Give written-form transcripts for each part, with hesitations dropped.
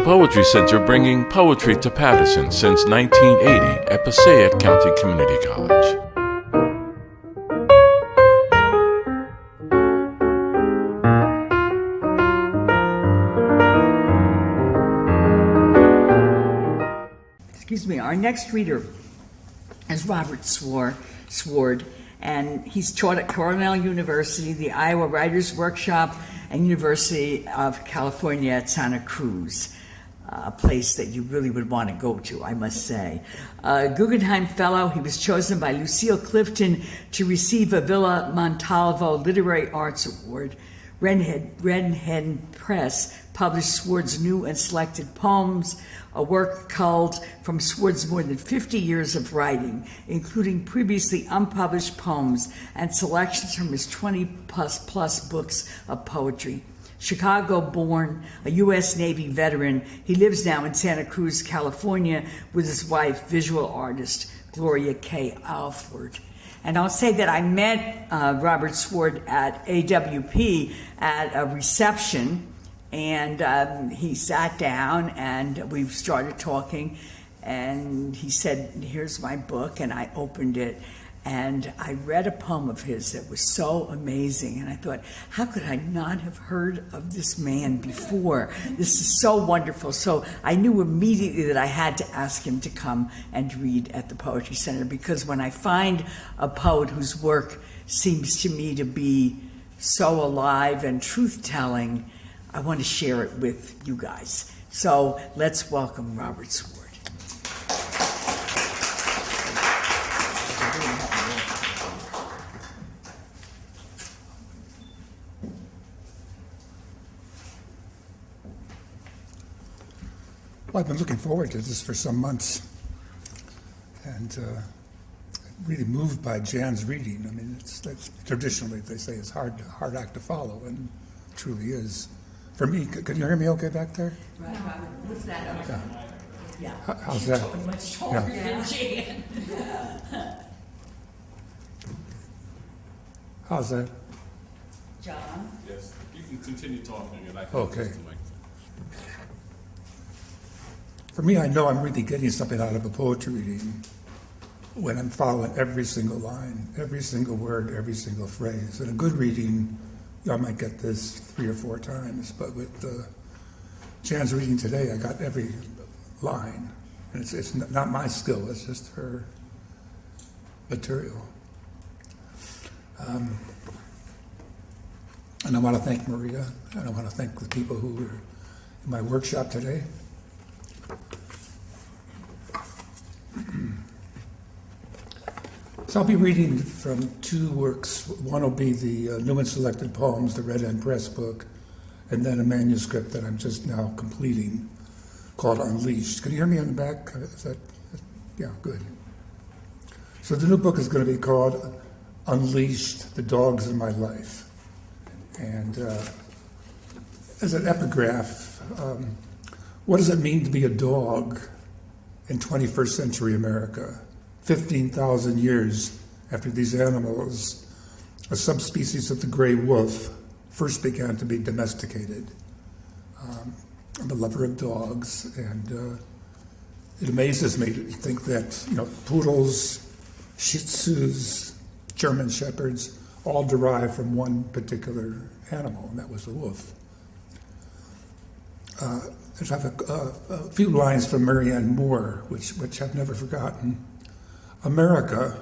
Poetry Center, bringing poetry to Patterson since 1980 at Passaic County Community College. Excuse me, our next reader is Robert Sward, and he's taught at Cornell University, the Iowa Writers Workshop, and University of California at Santa Cruz, a place that you really would want to go to, I must say. Guggenheim Fellow, he was chosen by Lucille Clifton to receive a Villa Montalvo Literary Arts Award. Redhead Press published Sward's new and selected poems, a work culled from Sward's more than 50 years of writing, including previously unpublished poems and selections from his 20-plus books of poetry. Chicago-born, a U.S. Navy veteran, he lives now in Santa Cruz, California, with his wife, visual artist Gloria K. Alford. And I'll say that I met Robert Sward at AWP at a reception, and he sat down and we started talking, and he said, "Here's my book," and I opened it, and I read a poem of his that was so amazing, and I thought, how could I not have heard of this man before? This is so wonderful. So I knew immediately that I had to ask him to come and read at the Poetry Center, because when I find a poet whose work seems to me to be so alive and truth-telling, I want to share it with you guys. So let's welcome Robert Sward. Well, I've been looking forward to this for some months, and really moved by Jan's reading. I mean, it's traditionally they say it's hard act to follow, and it truly is. For me, can you hear me okay back there? Right, Robert, lift that up. Yeah. How's that? She's much taller than Jan. How's that? John? Yes, you can continue talking, and I can Okay. listen to my... For me, I know I'm really getting something out of a poetry reading when I'm following every single line, every single word, every single phrase. In a good reading, I might get this 3 or 4 times, but with Jan's reading today, I got every line. And it's not my skill, it's just her material. And I want to thank Maria, and I want to thank the people who were in my workshop today. So I'll be reading from 2 works. One will be the new and selected poems, the Redhead Press book, and then a manuscript that I'm just now completing called Unleashed. Can you hear me on the back? Is that, yeah, good. So the new book is going to be called Unleashed, The Dogs in My Life. And as an epigraph, what does it mean to be a dog in 21st century America? 15,000 years after these animals, a subspecies of the gray wolf, first began to be domesticated. I'm a lover of dogs, and it amazes me to think that, poodles, Shih Tzus, German Shepherds, all derive from one particular animal, and that was the wolf. I have a few lines from Marianne Moore, which I've never forgotten. America,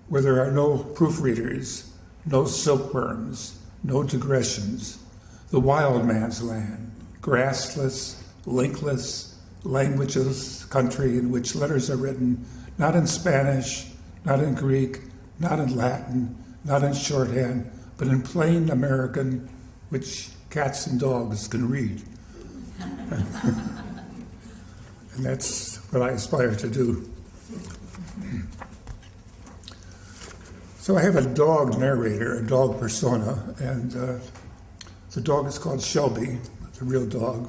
where there are no proofreaders, no silkworms, no digressions, the wild man's land, grassless, linkless, languageless country in which letters are written not in Spanish, not in Greek, not in Latin, not in shorthand, but in plain American, which cats and dogs can read. And that's what I aspire to do. So I have a dog narrator, a dog persona, and the dog is called Shelby. It's a real dog.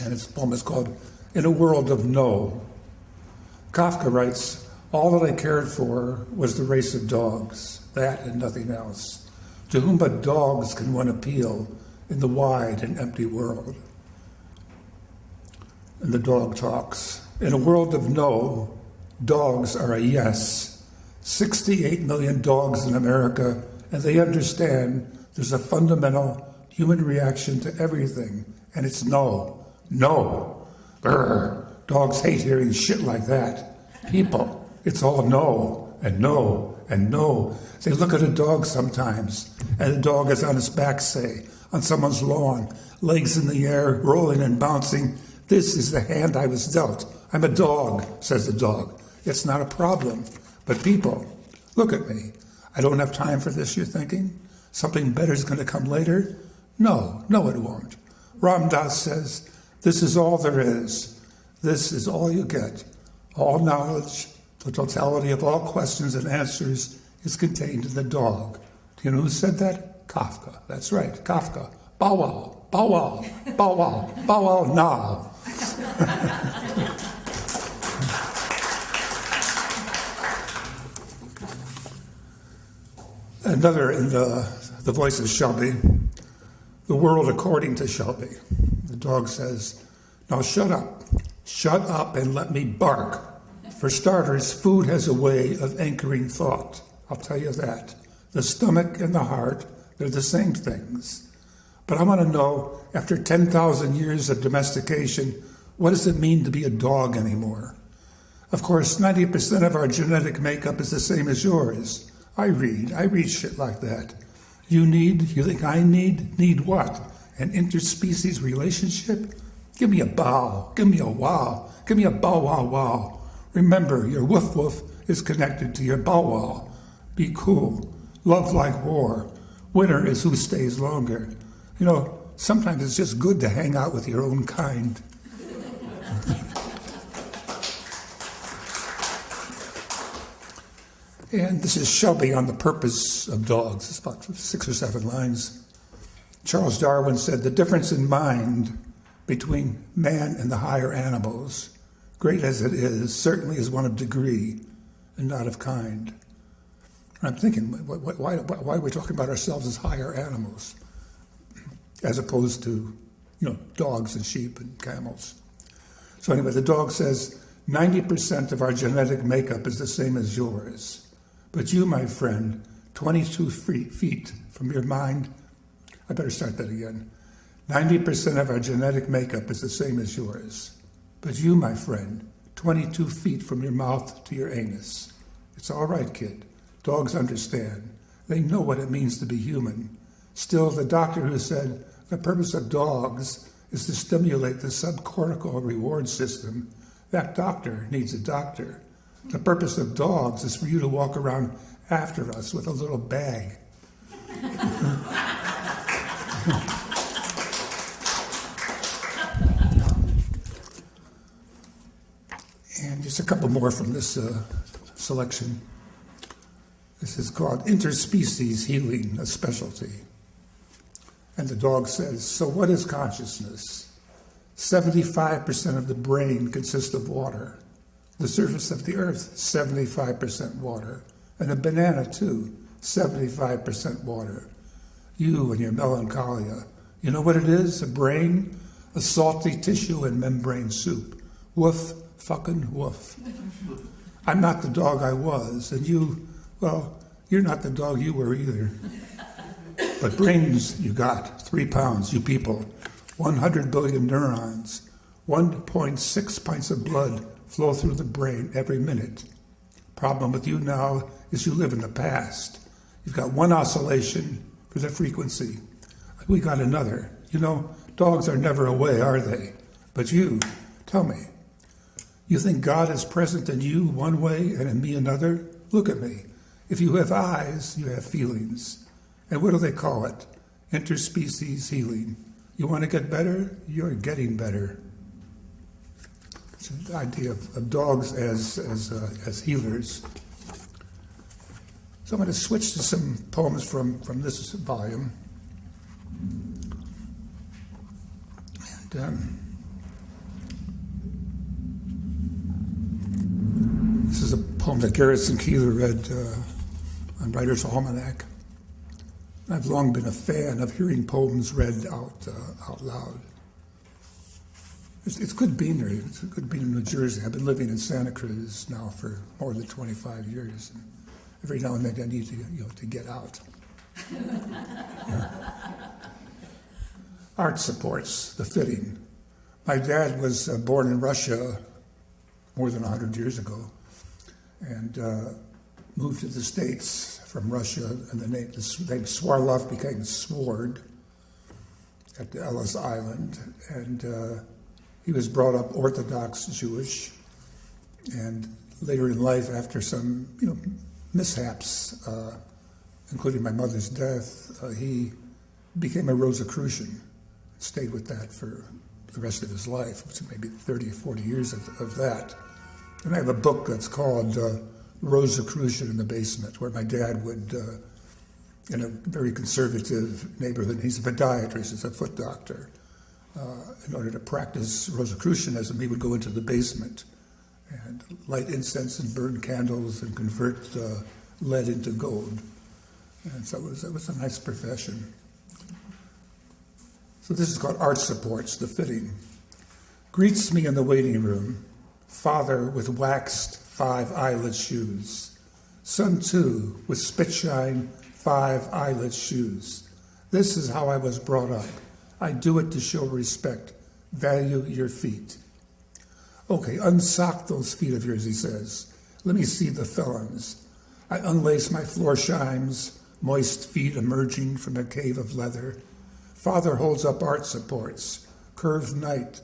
And its poem is called In a World of No. Kafka writes, "All that I cared for was the race of dogs, that and nothing else. To whom but dogs can one appeal in the wide and empty world? And the dog talks. In a world of no, dogs are a yes. 68 million dogs in America, and they understand there's a fundamental human reaction to everything, and it's no. No. Brr. Dogs hate hearing shit like that. People, it's all no, and no, and no. They look at a dog sometimes, and the dog is on its back, say, on someone's lawn, legs in the air, rolling and bouncing. This is the hand I was dealt. I'm a dog, says the dog. It's not a problem. But people, look at me. I don't have time for this, you're thinking? Something better is going to come later? No, it won't. Ram Dass says, this is all there is. This is all you get. All knowledge, the totality of all questions and answers is contained in the dog. Do you know who said that? Kafka. That's right, Kafka. Bow wow, bow wow, bow wow, bow wow now. Another in the voice of Shelby, the world according to Shelby. The dog says, now shut up and let me bark. For starters, food has a way of anchoring thought, I'll tell you that. The stomach and the heart, they're the same things. But I want to know, after 10,000 years of domestication, what does it mean to be a dog anymore? Of course, 90% of our genetic makeup is the same as yours. I read shit like that. You think I need what? An interspecies relationship? Give me a bow, give me a wow, give me a bow wow wow. Remember, your woof woof is connected to your bow wow. Be cool, love like war. Winner is who stays longer. You know, sometimes it's just good to hang out with your own kind. And this is Shelby on the purpose of dogs. It's about 6 or 7 lines. Charles Darwin said, the difference in mind between man and the higher animals, great as it is, certainly is one of degree and not of kind. And I'm thinking, why are we talking about ourselves as higher animals as opposed to, dogs and sheep and camels? So anyway, the dog says, 90% of our genetic makeup is the same as yours. But you, my friend, 22 feet from your mind, I better start that again. 90% of our genetic makeup is the same as yours. But you, my friend, 22 feet from your mouth to your anus. It's all right, kid. Dogs understand. They know what it means to be human. Still, the doctor who said the purpose of dogs is to stimulate the subcortical reward system, that doctor needs a doctor. The purpose of dogs is for you to walk around after us with a little bag. And just a couple more from this selection. This is called Interspecies Healing, a specialty. And the dog says, so what is consciousness? 75% of the brain consists of water. The surface of the earth, 75% water. And a banana, too, 75% water. You and your melancholia. You know what it is? A brain? A salty tissue and membrane soup. Woof, fucking woof. I'm not the dog I was, and you, well, you're not the dog you were either. But brains you got, 3 pounds, you people. 100 billion neurons. 1.6 pints of blood flow through the brain every minute. Problem with you now is you live in the past. You've got one oscillation for the frequency. We got another. Dogs are never away, are they? But you, tell me, you think God is present in you one way and in me another? Look at me. If you have eyes, you have feelings. And what do they call it? Interspecies healing. You want to get better? You're getting better. It's the idea of dogs as healers. So I'm going to switch to some poems from this volume. And this is a poem that Garrison Keillor read on Writer's Almanac. I've long been a fan of hearing poems read out loud. It's good being there. It's good being in New Jersey. I've been living in Santa Cruz now for more than 25 years. And every now and then I need to get out. Art supports the fitting. My dad was born in Russia more than 100 years ago and moved to the States from Russia, and the name Sward became Sward at Ellis Island, and he was brought up Orthodox Jewish, and later in life, after some mishaps, including my mother's death, he became a Rosicrucian, stayed with that for the rest of his life, which maybe 30 or 40 years of that. And I have a book that's called Rosicrucian in the Basement, where my dad would, in a very conservative neighborhood, he's a podiatrist, he's a foot doctor. In order to practice Rosicrucianism, he would go into the basement and light incense and burn candles and convert lead into gold. And so it was a nice profession. So this is called Art Supports, the fitting. Greets me in the waiting room, father with waxed 5-eyelid shoes. Son too, with spit-shine 5-eyelid shoes. This is how I was brought up. I do it to show respect. Value your feet. Okay, unsock those feet of yours, he says. Let me see the felons. I unlace my floor chimes, moist feet emerging from a cave of leather. Father holds up art supports, curved knife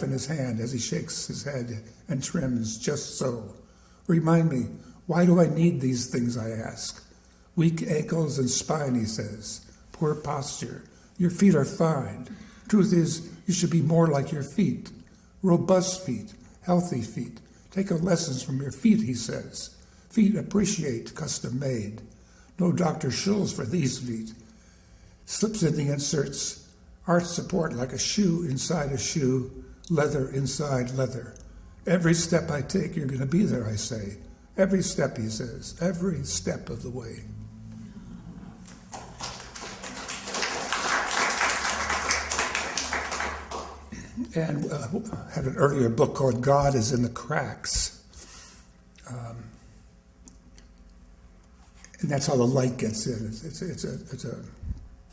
in his hand as he shakes his head and trims just so. Remind me, why do I need these things, I ask? Weak ankles and spine, he says. Poor posture. Your feet are fine. Truth is, you should be more like your feet. Robust feet, healthy feet. Take lessons from your feet, he says. Feet appreciate custom made. No Dr. Schulz for these feet. Slips in the inserts. Art support like a shoe inside a shoe, leather inside leather. Every step I take, you're going to be there, I say. Every step, he says. Every step of the way. And had an earlier book called God is in the Cracks. And that's how the light gets in. It's a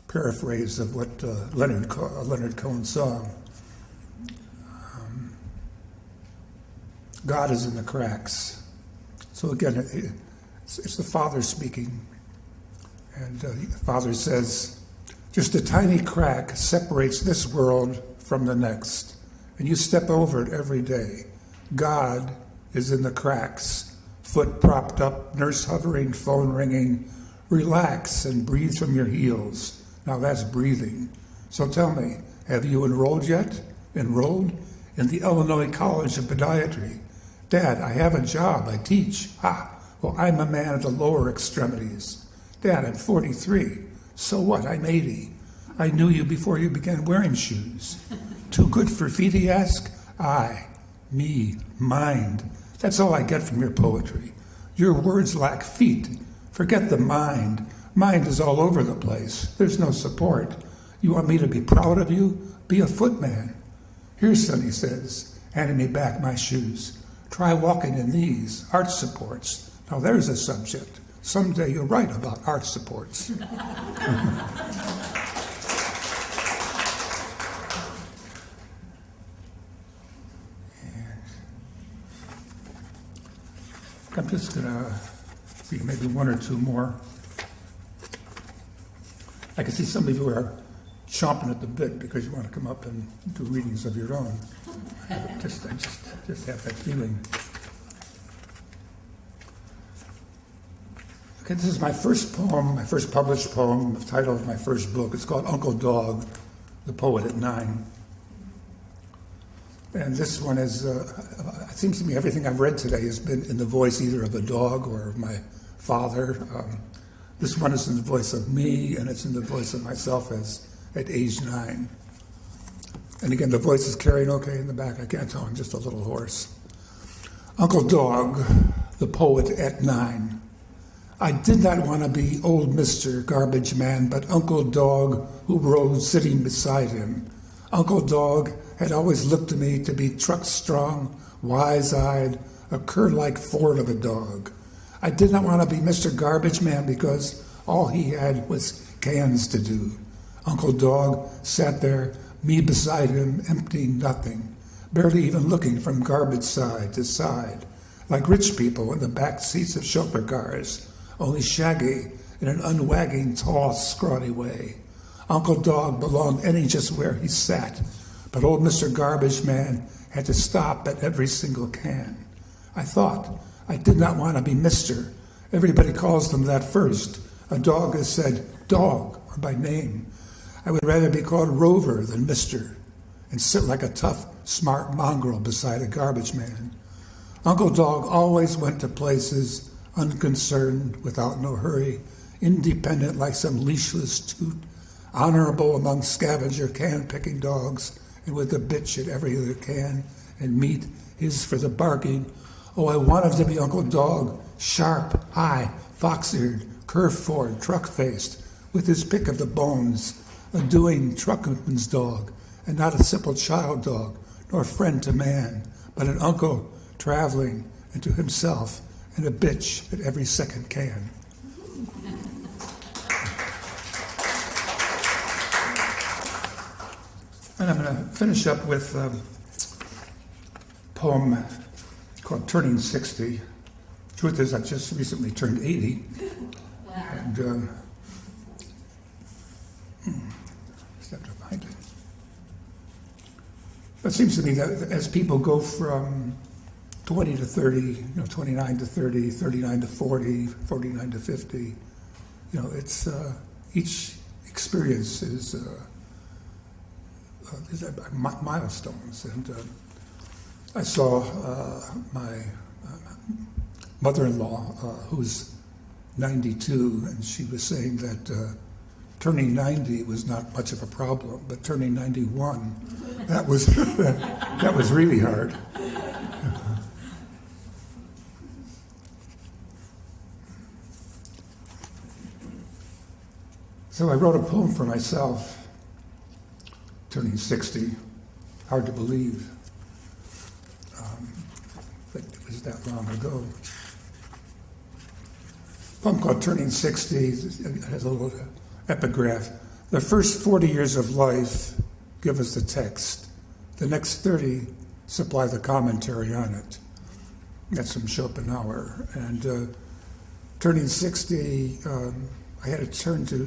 paraphrase of what Leonard Cohen's song. God is in the cracks. So again, it's the Father speaking. And the Father says, just a tiny crack separates this world from the next. And you step over it every day. God is in the cracks. Foot propped up, nurse hovering, phone ringing. Relax and breathe from your heels. Now that's breathing. So tell me, have you enrolled yet? Enrolled? In the Illinois College of Podiatry. Dad, I have a job, I teach. Well, I'm a man of the lower extremities. Dad, I'm 43. So what, I'm 80. I knew you before you began wearing shoes. Too good for feet, he asked? I, me, mind. That's all I get from your poetry. Your words lack feet. Forget the mind. Mind is all over the place. There's no support. You want me to be proud of you? Be a footman. Here, son, he says, handing me back my shoes. Try walking in these, art supports. Now there's a subject. Someday you'll write about art supports. I'm just going to see maybe one or two more. I can see some of you are chomping at the bit because you want to come up and do readings of your own. I just have that feeling. Okay, this is my first poem, my first published poem, the title of my first book. It's called Uncle Dog, the Poet at 9. And this one is, it seems to me everything I've read today has been in the voice either of a dog or of my father. This one is in the voice of me, and it's in the voice of myself at age 9. And again, the voice is carrying okay in the back. I can't tell, I'm just a little hoarse. Uncle Dog, the Poet at 9. I did not want to be old Mr. Garbage Man, but Uncle Dog who rode sitting beside him. Uncle Dog had always looked to me to be truck-strong, wise-eyed, a cur-like Ford of a dog. I did not want to be Mr. Garbage Man because all he had was cans to do. Uncle Dog sat there, me beside him, emptying nothing, barely even looking from garbage side to side, like rich people in the back seats of chauffeur cars, only shaggy in an unwagging, tall, scrawny way. Uncle Dog belonged any just where he sat, but old Mr. Garbage Man had to stop at every single can. I thought, I did not want to be Mr. Everybody calls them that first. A dog is said dog or by name. I would rather be called Rover than Mr. and sit like a tough, smart mongrel beside a garbage man. Uncle Dog always went to places, unconcerned, without no hurry, independent like some leashless toot, honorable among scavenger can-picking dogs, and with a bitch at every other can, and meat his for the barking. Oh, I wanted to be Uncle Dog, sharp, high, fox-eared, curve-forward, truck-faced, with his pick of the bones, a doing truckman's dog, and not a simple child dog, nor friend to man, but an uncle traveling into himself, and a bitch at every second can. And I'm going to finish up with a poem called Turning 60. Truth is, I just recently turned 80. Wow. And just have to find it. It seems to me that as people go from 20 to 30, 29 to 30, 39 to 40, 49 to 50, it's each experience is milestones. And I saw my mother-in-law, who's 92, and she was saying that turning 90 was not much of a problem, but turning 91, that was that was really hard. So I wrote a poem for myself, turning 60. Hard to believe that it was that long ago. A poem called Turning 60 it has a little epigraph. The first 40 years of life give us the text. The next 30 supply the commentary on it. That's from Schopenhauer. And turning 60, I had to turn to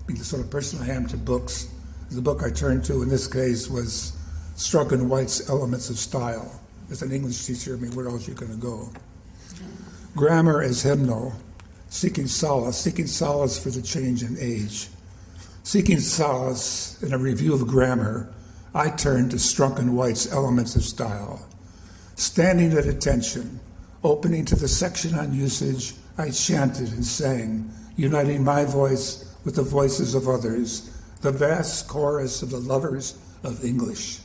be the sort of person I am to books. The book I turned to in this case was Strunk White's Elements of Style. As an English teacher, where else are you going to go? Grammar as hymnal, seeking solace for the change in age. Seeking solace in a review of grammar, I turned to Strunk White's Elements of Style. Standing at attention, opening to the section on usage, I chanted and sang, uniting my voice with the voices of others, the vast chorus of the lovers of English.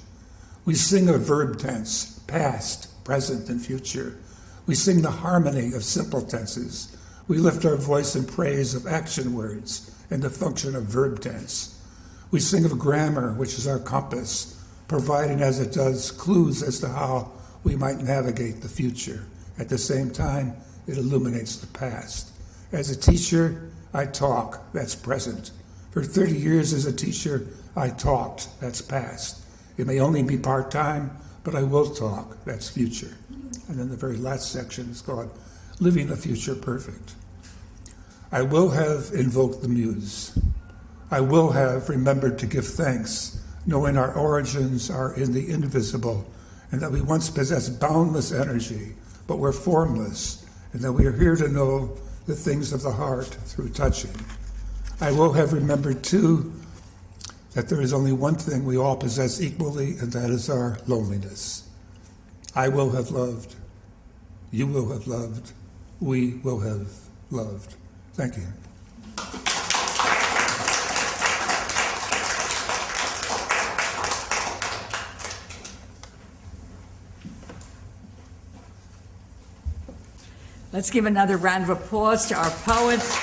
We sing a verb tense, past, present, and future. We sing the harmony of simple tenses. We lift our voice in praise of action words and the function of verb tense. We sing of grammar, which is our compass, providing as it does clues as to how we might navigate the future. At the same time, it illuminates the past. As a teacher, I talk, that's present. For 30 years as a teacher, I talked, that's past. It may only be part-time, but I will talk, that's future. And then the very last section is called Living the Future Perfect. I will have invoked the muse. I will have remembered to give thanks, knowing our origins are in the invisible, and that we once possessed boundless energy, but we're formless, and that we are here to know the things of the heart through touching. I will have remembered, too, that there is only one thing we all possess equally, and that is our loneliness. I will have loved. You will have loved. We will have loved. Thank you. Let's give another round of applause to our poets.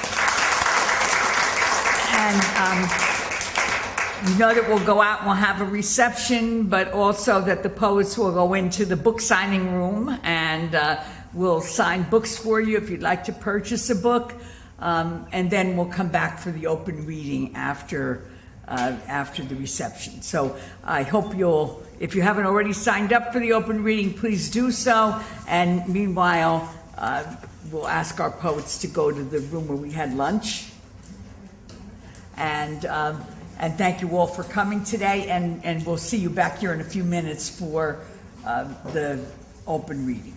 And You know that we'll go out and we'll have a reception, but also that the poets will go into the book signing room and we'll sign books for you if you'd like to purchase a book. And then we'll come back for the open reading after the reception. So I hope you'll, if you haven't already signed up for the open reading, please do so. And meanwhile, we'll ask our poets to go to the room where we had lunch. And thank you all for coming today. And we'll see you back here in a few minutes for the open reading.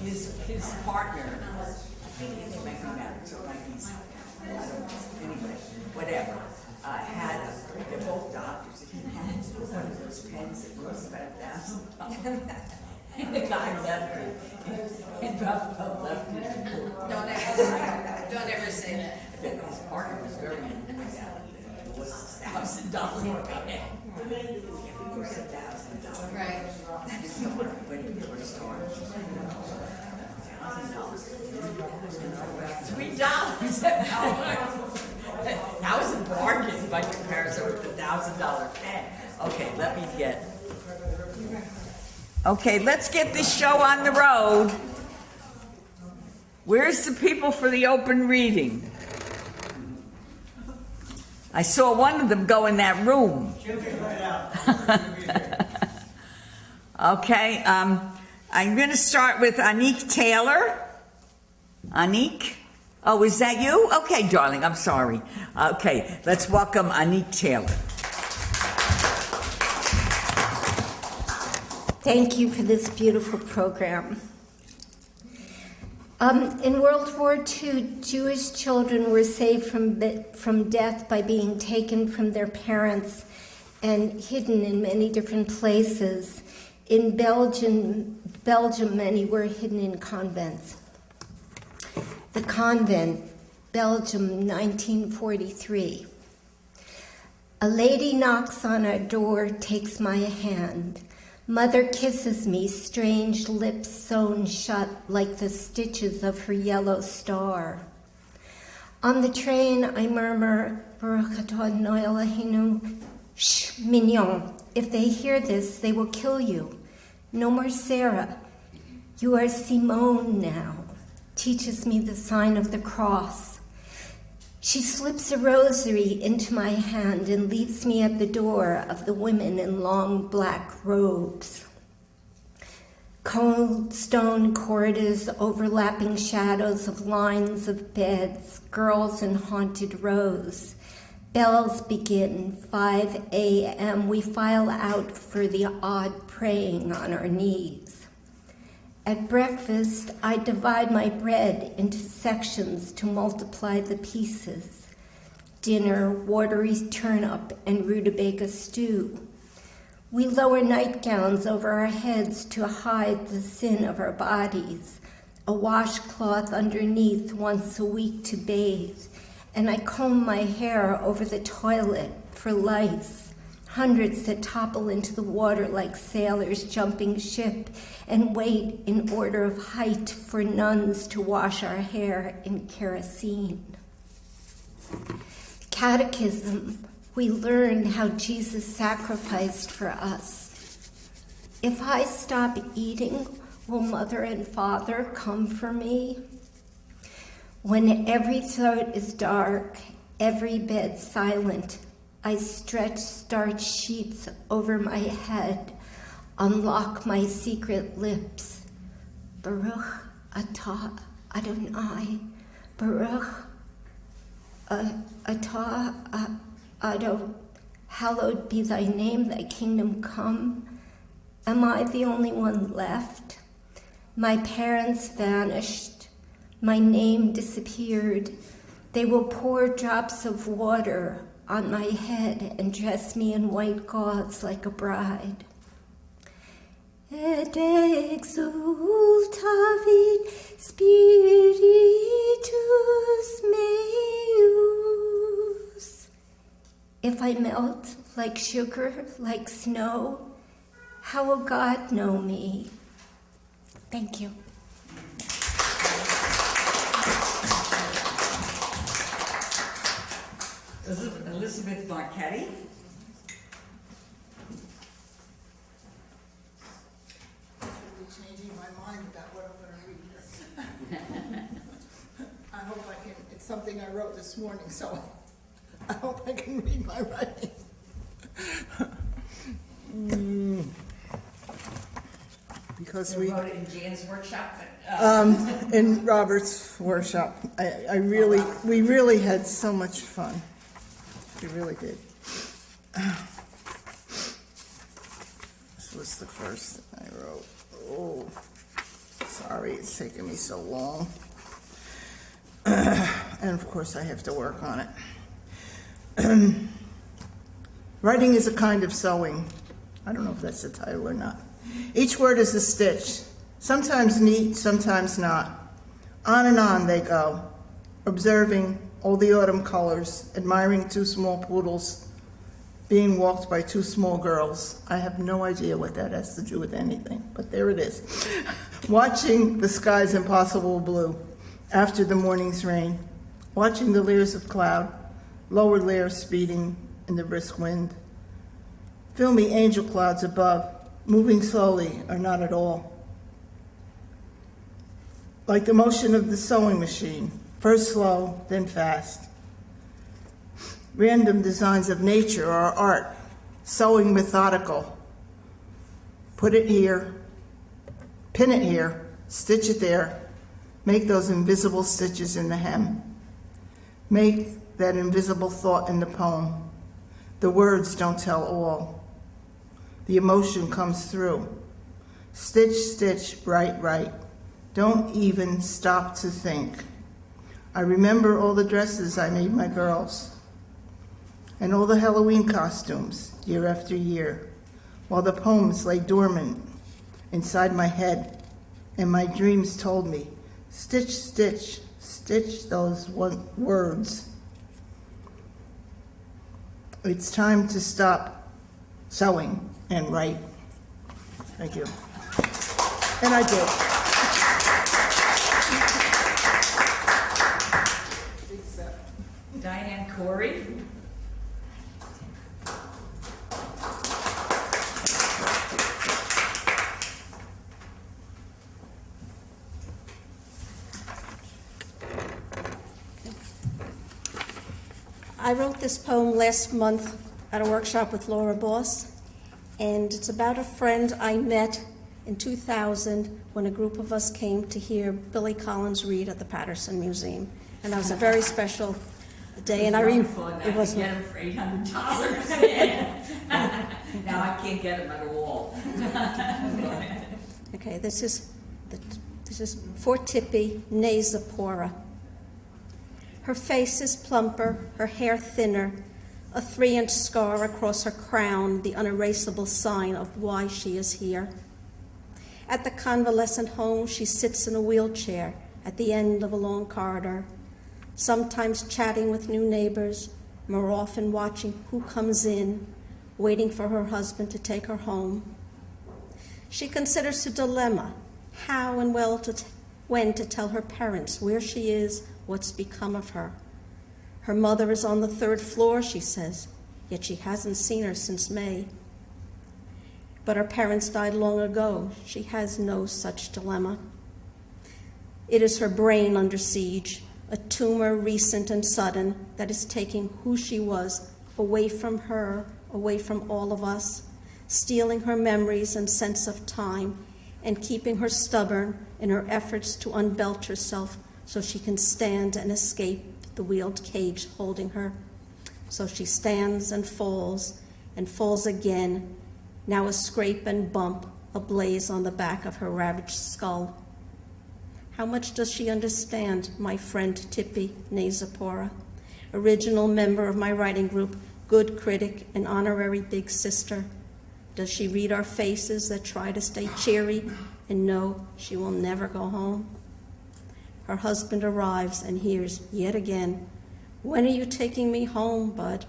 His partner, I think he might be married, so it might be easy. Anyway, whatever. They're both doctors. He had one of those pens that was about $1,000. And the guy left it. And Raphael left it. Don't ever say that. His partner was very angry about it. It was $1,000 pen. It was $1,000. Right. When he first started. $3. That was a bargain by comparison with the $1,000 pen. Okay, let's get this show on the road. Where's the people for the open reading? I saw one of them go in that room. Okay, I'm going to start with Anique Taylor. Anique? Oh, is that you? Okay, darling, I'm sorry. Okay, let's welcome Anique Taylor. Thank you for this beautiful program. In World War II, Jewish children were saved from death by being taken from their parents and hidden in many different places. In Belgium, many were hidden in convents. The convent, Belgium, 1943. A lady knocks on our door, takes my hand. Mother kisses me, strange lips sewn shut like the stitches of her yellow star. On the train, I murmur, Baruch atah Adonai Eloheinu, shh, mignon. If they hear this, they will kill you. No more Sarah. You are Simone now. Teaches me the sign of the cross. She slips a rosary into my hand and leaves me at the door of the women in long black robes. Cold stone corridors, overlapping shadows of lines of beds, girls in haunted rows. Bells begin, 5 a.m. We file out for the odd praying on our knees. At breakfast, I divide my bread into sections to multiply the pieces. Dinner, watery turnip and rutabaga stew. We lower nightgowns over our heads to hide the sin of our bodies. A washcloth underneath once a week to bathe. And I comb my hair over the toilet for lice. Hundreds that topple into the water like sailors jumping ship and wait in order of height for nuns to wash our hair in kerosene. Catechism, we learn how Jesus sacrificed for us. If I stop eating, will mother and father come for me? When every throat is dark, every bed silent, I stretch starch sheets over my head, unlock my secret lips. Baruch atah Adonai, Baruch atah Adonai, hallowed be thy name, thy kingdom come. Am I the only one left? My parents vanished, my name disappeared. They will pour drops of water on my head and dress me in white gauze like a bride. Et exultavit spiritus meus. If I melt like sugar, like snow, how will God know me? Thank you. Elizabeth Marchetti. Changing my mind about what I'm going to read here. I hope I can, it's something I wrote this morning, so I hope I can read my writing. Because We wrote it in Jan's workshop. in Robert's workshop, we really had so much fun. We really did. This was the first I wrote. Oh, sorry, it's taken me so long. And of course, I have to work on it. Writing is a kind of sewing. I don't know if that's the title or not. Each word is a stitch, sometimes neat, sometimes not. On and on they go, observing all the autumn colors, admiring two small poodles being walked by two small girls. I have no idea what that has to do with anything, but there it is. Watching the sky's impossible blue after the morning's rain, watching the layers of cloud, lower layers speeding in the brisk wind. Filmy angel clouds above, moving slowly or not at all. Like the motion of the sewing machine, first slow, then fast. Random designs of nature or art, sewing methodical. Put it here, pin it here, stitch it there, make those invisible stitches in the hem. Make that invisible thought in the poem. The words don't tell all. The emotion comes through. Stitch, stitch, right, right. Don't even stop to think. I remember all the dresses I made my girls and all the Halloween costumes year after year, while the poems lay dormant inside my head and my dreams told me, stitch, stitch, stitch those words. It's time to stop sewing and write. Thank you. And I did. Diane Corey. I wrote this poem last month at a workshop with Laura Boss, and it's about a friend I met in 2000 when a group of us came to hear Billy Collins read at the Patterson Museum, and that was a very special day. And It was get them for $800. Now I can't get them at all. Okay, this is for Tippy, nee Zipporah. Her face is plumper, her hair thinner, a 3-inch scar across her crown, the unerasable sign of why she is here. At the convalescent home, she sits in a wheelchair at the end of a long corridor, sometimes chatting with new neighbors, more often watching who comes in, waiting for her husband to take her home. She considers a dilemma, how and when to tell her parents where she is, what's become of her. Her mother is on the 3rd floor, she says, yet she hasn't seen her since May. But her parents died long ago. She has no such dilemma. It is her brain under siege, a tumor recent and sudden that is taking who she was away from her, away from all of us, stealing her memories and sense of time, and keeping her stubborn in her efforts to unbelt herself so she can stand and escape the wheeled cage holding her. So she stands and falls again, now a scrape and bump ablaze on the back of her ravaged skull. How much does she understand, my friend Tippy, nee Zipporah, original member of my writing group, good critic and honorary big sister? Does she read our faces that try to stay cheery and know she will never go home? Her husband arrives and hears yet again, "When are you taking me home, bud?"